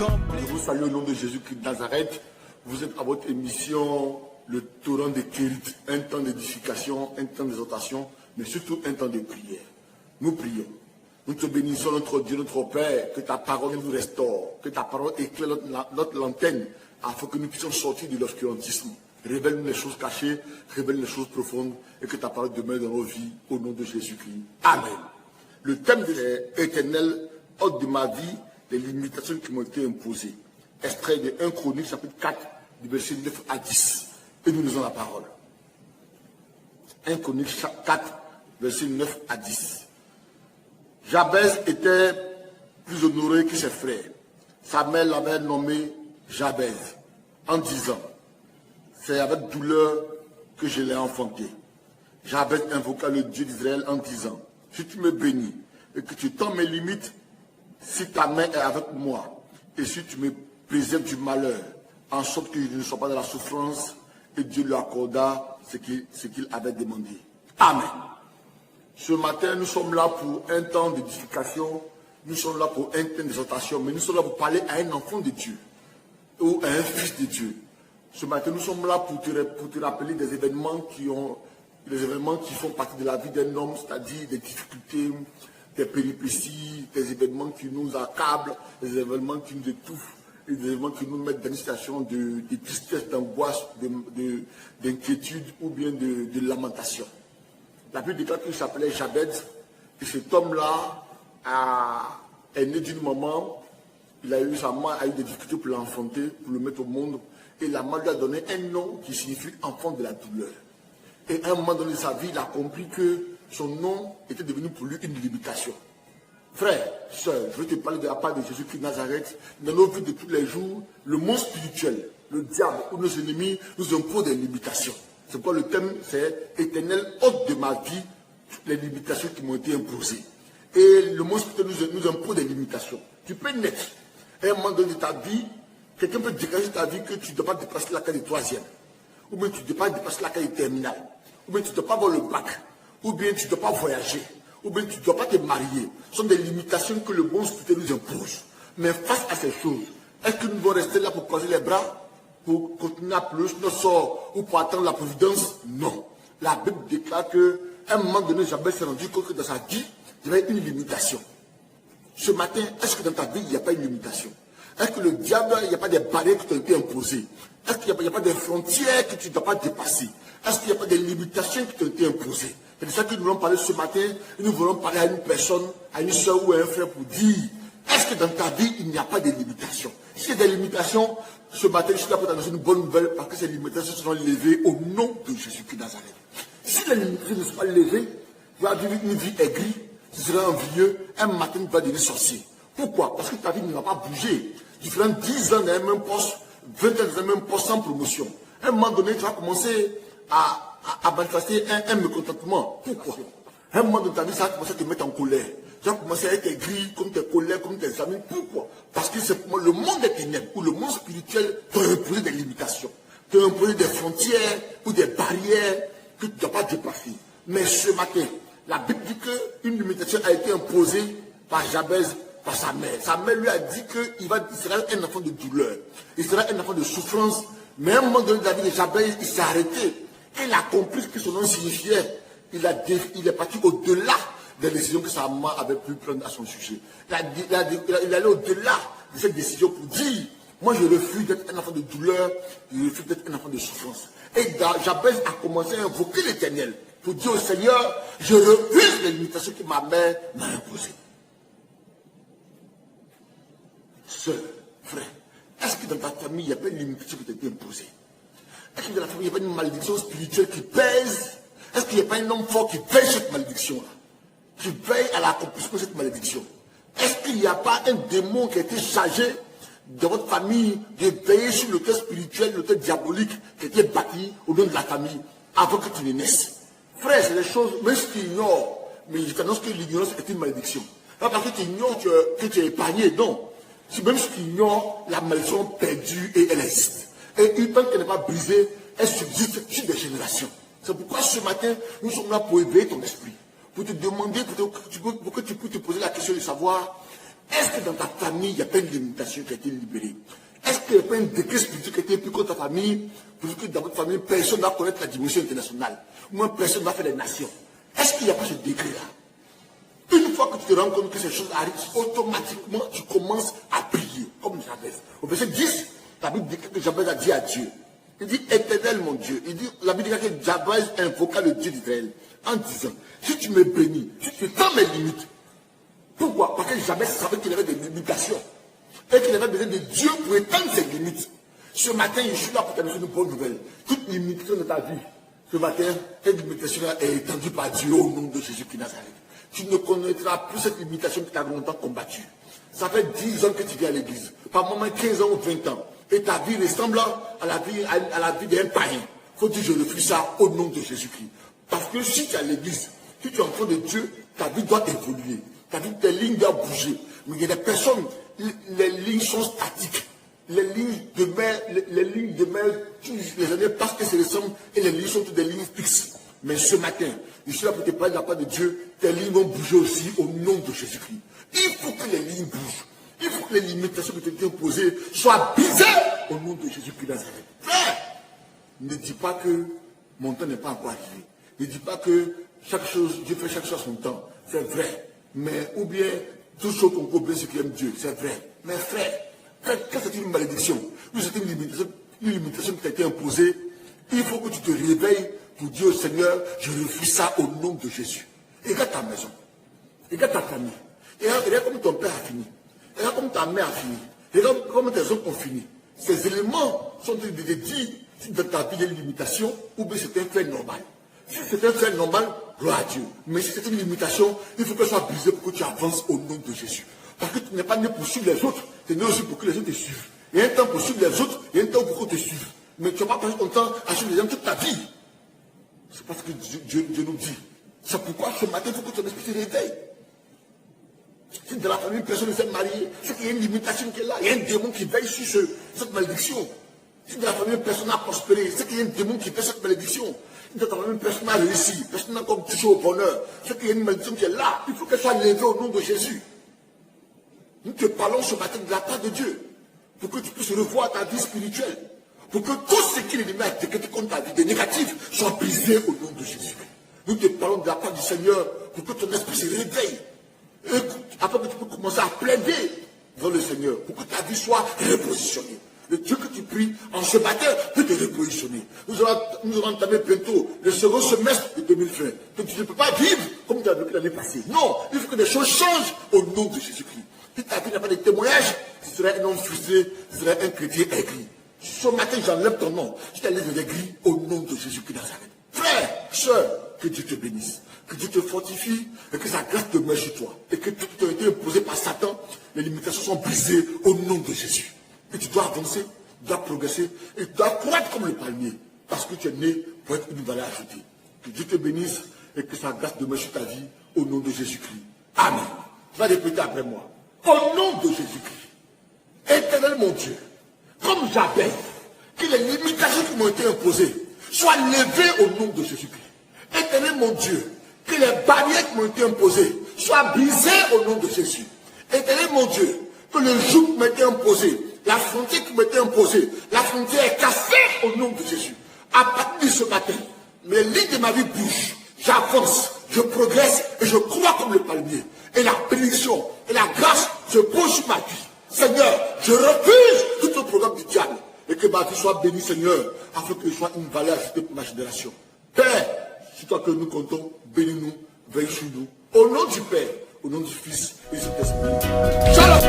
Je vous salue au nom de Jésus-Christ de Nazareth. Vous êtes à votre émission, le torrent de Kérit, un temps d'édification, un temps d'exhortation, mais surtout un temps de prière. Nous prions. Nous te bénissons, notre Dieu, notre Père, que ta parole nous restaure, que ta parole éclaire notre lanterne, afin que nous puissions sortir de l'obscurantisme. Révèle-nous les choses cachées, révèle les choses profondes, et que ta parole demeure dans nos vies, au nom de Jésus-Christ. Amen. Le thème de l'éternel, hôte de ma vie, les limitations qui m'ont été imposées. Extrait de 1 Chronique, chapitre 4, du verset 9 à 10. Et nous lisons la parole. 1 Chronique 4, verset 9 à 10. Jabez était plus honoré que ses frères. Sa mère l'avait nommé Jabez en disant, c'est avec douleur que je l'ai enfanté. Jabez invoqua le Dieu d'Israël en disant, si tu me bénis et que tu tends mes limites, si ta main est avec moi et si tu me préserves du malheur, en sorte que je ne sois pas dans la souffrance, et Dieu lui accorda ce qu'il avait demandé. Amen. Ce matin, nous sommes là pour un temps d'édification, nous sommes là pour un temps d'exhortation, mais nous sommes là pour parler à un enfant de Dieu ou à un fils de Dieu. Ce matin, nous sommes là pour te rappeler des événements qui font partie de la vie d'un homme, c'est-à-dire des difficultés, des péripéties, des événements qui nous accablent, des événements qui nous étouffent, des événements qui nous mettent dans une situation de tristesse, d'angoisse, d'inquiétude ou bien de lamentation. La Bible déclare qu'il s'appelait Jabez, et cet homme-là est né d'une maman, sa mère a eu des difficultés pour l'enfanter, pour le mettre au monde, et la mère lui a donné un nom qui signifie enfant de la douleur. Et à un moment donné de sa vie, il a compris que son nom était devenu pour lui une limitation. Frère, soeur, je veux te parler de la part de Jésus-Christ de Nazareth. Dans nos vies de tous les jours, le monde spirituel, le diable ou nos ennemis nous imposent des limitations. C'est pourquoi le thème, c'est éternel hôte de ma vie, toutes les limitations qui m'ont été imposées. Et le monde spirituel nous impose des limitations. Tu peux naître. À un moment donné de ta vie, quelqu'un peut dégager ta vie que tu ne dois pas dépasser la case de troisième. Ou bien tu ne dois pas dépasser la case de terminale. Ou bien tu ne dois pas avoir le bac. Ou bien tu ne dois pas voyager. Ou bien tu ne dois pas te marier. Ce sont des limitations que le monde spirituel nous impose. Mais face à ces choses, est-ce que nous devons rester là pour croiser les bras, pour continuer à pleurer sur notre sort ou pour attendre la providence? Non. La Bible déclare qu'à un moment donné, Jabez s'est rendu compte que dans sa vie, il y avait une limitation. Ce matin, est-ce que dans ta vie, il n'y a pas une limitation? Est-ce que le diable, il n'y a pas des barrières qui t'ont été imposées? Est-ce qu'il n'y a pas des frontières que tu ne dois pas dépasser? Est-ce qu'il n'y a pas des limitations qui t'ont été imposées? C'est de ça que nous voulons parler ce matin. Et nous voulons parler à une personne, à une soeur ou à un frère pour dire, est-ce que dans ta vie, il n'y a pas de limitations? S'il y a des limitations, ce matin, je suis là pour t'annoncer une bonne nouvelle parce que ces limitations seront levées au nom de Jésus-Christ de Nazareth. Si les limitations ne sont pas levées, tu vas vivre une vie aigrie, tu seras envieux, un matin tu vas devenir sorcier. Pourquoi? Parce que ta vie ne va pas bouger. Tu feras 10 ans dans le même poste, 20 ans dans le même poste sans promotion. À un moment donné, tu vas commencer à manifester un mécontentement. Pourquoi? À un moment de ta vie, ça va commencer à te mettre en colère. Tu vas commencer à être aigri, comme tes collègues, comme tes amis. Pourquoi? Parce que le monde des ténèbres ou le monde spirituel t'a imposé des limitations, t'a imposé des frontières ou des barrières que tu ne dois pas dépasser. Mais ce matin, la Bible dit qu'une limitation a été imposée par Jabez, par sa mère. Sa mère lui a dit qu'il sera un enfant de douleur, il sera un enfant de souffrance. Mais à un moment donné de la vie de Jabez, il s'est arrêté. Il a compris ce que son nom signifiait. Il est parti au-delà des décisions que sa maman avait pu prendre à son sujet. Il est allé au-delà de cette décision pour dire, moi je refuse d'être un enfant de douleur, je refuse d'être un enfant de souffrance. Et Jabez a commencé à invoquer l'Éternel pour dire au Seigneur, je refuse les limitations que ma mère m'a imposées. Sœur, frère, est-ce que dans ta famille, il n'y a pas une limitation qui t'a été imposée? Est-ce que dans la famille, il n'y a pas une malédiction spirituelle qui pèse? Est-ce qu'il n'y a pas un homme fort qui veille cette malédiction-là? Qui veille à l'accomplissement de cette malédiction? Est-ce qu'il n'y a pas un démon qui a été chargé de votre famille de veiller sur le cœur spirituel, le cœur diabolique qui a été bâti au nom de la famille avant que tu ne naisses? Frère, c'est des choses, même si tu ignores, mais je t'annonce que l'ignorance est une malédiction. Pas parce que tu ignores que tu es épargné, non. Même si tu ignores, la malédiction perdue et elle existe. Et tant qu'elle n'est pas brisée, elle subsiste sur des générations. C'est pourquoi ce matin, nous sommes là pour éveiller ton esprit. Pour te demander, pour que tu puisses te poser la question de savoir, Est-ce que dans ta famille, il n'y a pas une limitation qui a été libérée? Est-ce qu'il n'y a pas un décret spirituel qui a été pris contre ta famille pour que dans votre famille, personne ne va connaître la dimension internationale? Ou même personne ne va faire les nations? Est-ce qu'il n'y a pas ce décret-là? Une fois que tu te rends compte que ces choses arrivent, automatiquement, tu commences à prier, comme Jabez. Au verset 10, la Bible dit que Jabez a dit à Dieu. Il dit, Éternel mon Dieu. Il dit, la Bible dit que Jabez invoqua le Dieu d'Israël en disant, si tu me bénis, si tu tends mes limites. Pourquoi? Parce que Jabez savait qu'il avait des limitations. Et qu'il avait besoin de Dieu pour étendre ses limites. Ce matin, je suis là pour t'annoncer une bonne nouvelle. Toute limitation de ta vie, ce matin, cette limitation-là est étendue par Dieu au nom de Jésus-Christ Nazareth. Tu ne connaîtras plus cette limitation que tu as longtemps combattue. Ça fait 10 ans que tu viens à l'église. Par moment 15 ans ou 20 ans. Et ta vie ressemble à la vie d'un païen. Il faut dire, je refuse ça au nom de Jésus-Christ. Parce que si tu es à l'église, si tu es enfant de Dieu, ta vie doit évoluer. Ta vie, tes lignes doivent bouger. Mais il y a des personnes, les lignes sont statiques. Les lignes de mer, les années passent et se ressemblent et les lignes sont toutes des lignes fixes. Mais ce matin, je suis là pour te parler de la part de Dieu. Tes lignes vont bouger aussi au nom de Jésus-Christ. Il faut que les lignes bougent. Il faut que les limitations qui t'ont imposées soient brisées au nom de Jésus-Christ Nazareth. Frère, ne dis pas que mon temps n'est pas encore arrivé. Ne dis pas que chaque chose, Dieu fait chaque chose à son temps. C'est vrai. Mais, ou bien, tout ce qu'on peut bien ce qui aime Dieu. C'est vrai. Mais frère, quand c'est une malédiction, ou c'est une limitation qui t'a été imposée, il faut que tu te réveilles pour dire au Seigneur, je refuse ça au nom de Jésus. Et regarde ta maison. Et regarde ta famille. Et regarde comme ton père a fini. Et regarde comme ta mère a fini. Et regarde comme tes hommes ont fini. Ces éléments sont de dire si dans ta vie il y a une limitation ou bien c'est un fait normal. Si c'est un fait normal, gloire à Dieu. Mais si c'est une limitation, il faut qu'elle soit brisée pour que tu avances au nom de Jésus. Parce que tu n'es pas né pour suivre les autres, tu es né aussi pour que les autres te suivent. Il y a un temps pour suivre les autres, il y a un temps pour qu'on te suive. Mais tu ne vas pas passer ton temps à suivre les gens toute ta vie. C'est parce que Dieu nous dit. C'est pourquoi ce matin, il faut que ton esprit se réveille. Si dans la famille, personne ne s'est marié, c'est qu'il y a une limitation qui est là. Il y a un démon qui veille sur cette malédiction. Si dans la famille, personne n'a prospéré, c'est qu'il y a un démon qui fait cette malédiction. Si dans ta famille, personne n'a réussi, personne n'a comme touché au bonheur, c'est qu'il y a une malédiction qui est là. Il faut qu'elle soit levée au nom de Jésus. Nous te parlons ce matin de la part de Dieu, pour que tu puisses revoir ta vie spirituelle, pour que tout ce qui est l'ennemi a décrété contre ta vie, des négatifs, soit brisé au nom de Jésus. Nous te parlons de la part du Seigneur, pour que ton esprit se réveille, et afin que tu peux commencer à plaider devant le Seigneur, pour que ta vie soit repositionnée. Le Dieu que tu pries en ce matin peut te repositionner. Nous allons entamer bientôt le second semestre de 2020. Donc tu ne peux pas vivre comme tu as vécu l'année passée. Non, il faut que des choses changent au nom de Jésus-Christ. Si ta vie n'a pas de témoignage, tu serais un homme frustré, tu serais un chrétien aigri. Ce matin, j'enlève ton nom. Je t'enlève les aigris au nom de Jésus-Christ Nazareth. Frère, soeur, que Dieu te bénisse, que Dieu te fortifie et que sa grâce demeure sur toi. Et que tout qui a été imposé par Satan, les limitations sont brisées au nom de Jésus. Et tu dois avancer, tu dois progresser et tu dois croître comme le palmier. Parce que tu es né pour être une valeur ajoutée. Que Dieu te bénisse et que sa grâce demeure sur ta vie au nom de Jésus-Christ. Amen. Tu vas répéter après moi. Au nom de Jésus-Christ, Éternel mon Dieu, comme Jabez, que les limitations qui m'ont été imposées soient levées au nom de Jésus-Christ. Éternel mon Dieu, que les barrières qui m'ont été imposées soient brisées au nom de Jésus. Éternel mon Dieu, que le joug qui m'a été imposé, la frontière qui m'a été imposée, la frontière est cassée au nom de Jésus. À partir de ce matin, les lignes de ma vie bougent. J'avance, je progresse et je crois comme le palmier. Et la bénédiction et la grâce se posent sur ma vie. Seigneur, je refuse tout le programme du diable. Et que ma vie soit bénie, Seigneur, afin que je sois une valeur ajoutée pour ma génération. Père, c'est toi que nous comptons, bénis-nous, veille sur nous. Au nom du Père, au nom du Fils et du Saint-Esprit. Shalom.